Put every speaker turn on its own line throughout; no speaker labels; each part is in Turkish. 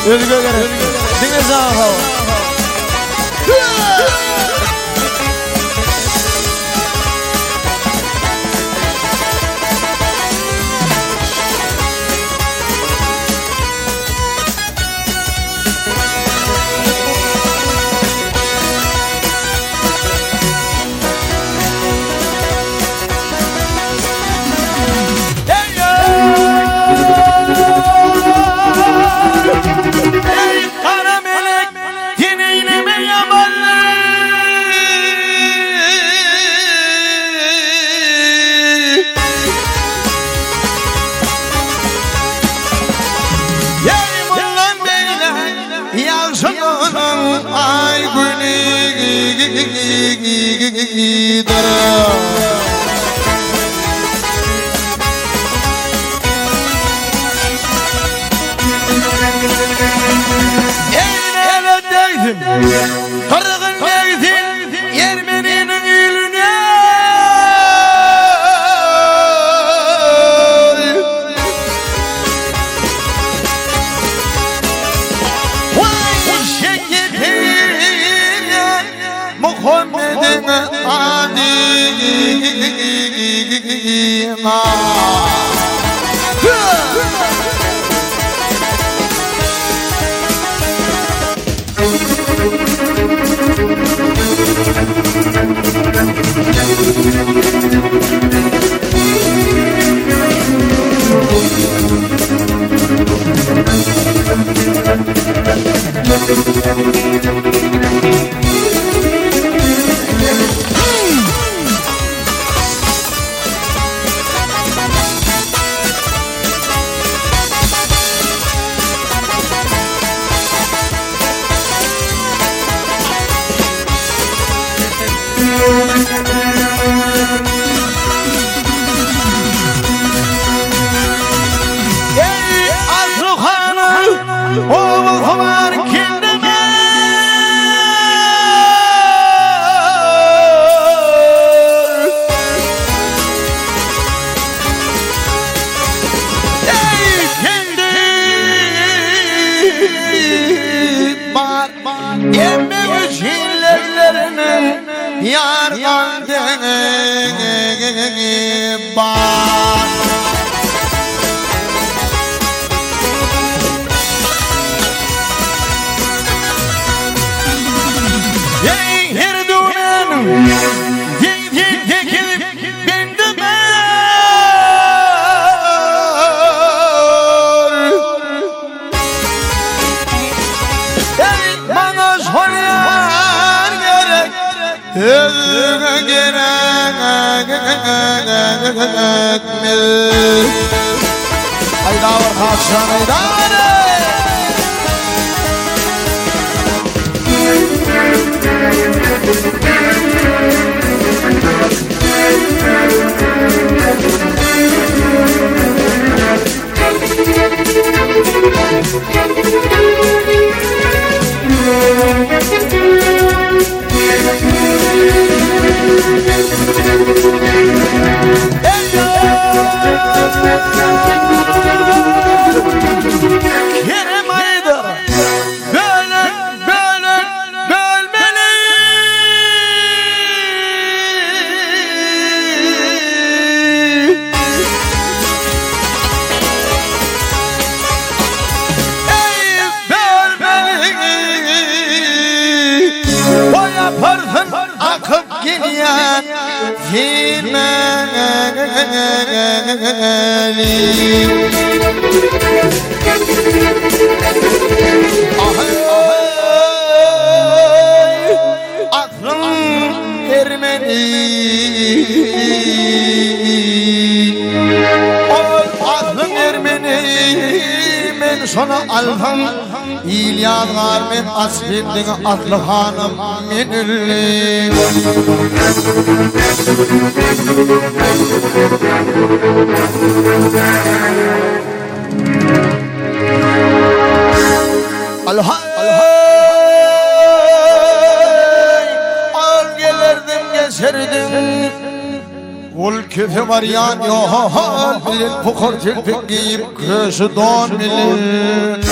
Özgür gerek. Dinle sağ ol.
Ay Kırgın gelsin Yermeninin ilüne Vay şeketir Muhammed'in adına Yardan bak Her duman Yekilip bindim Bana soruyor gerek Özüne gerek Hayda var kaçan hayda Kerem Aydar bölmeli O yaparsın akıp gidiyor Firmeli Aklım ermeni Aklım ermeni Men sana alham İlyadgar men asbindin atlı hanım menüllü Al gelirdim geçerdim Ol köfe var yan yohal Bilin pukur tilpik giyip köşü don bilir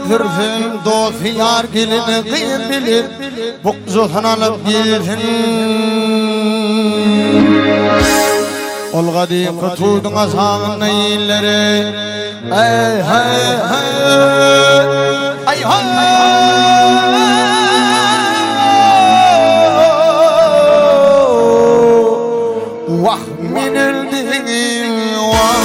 Dürfüm dost yar gelini kıyın bilir Bukzulhan alıp gelin Ol gadim kutudun asağın neyilleri Ey hey hey Ay Vah minildin vah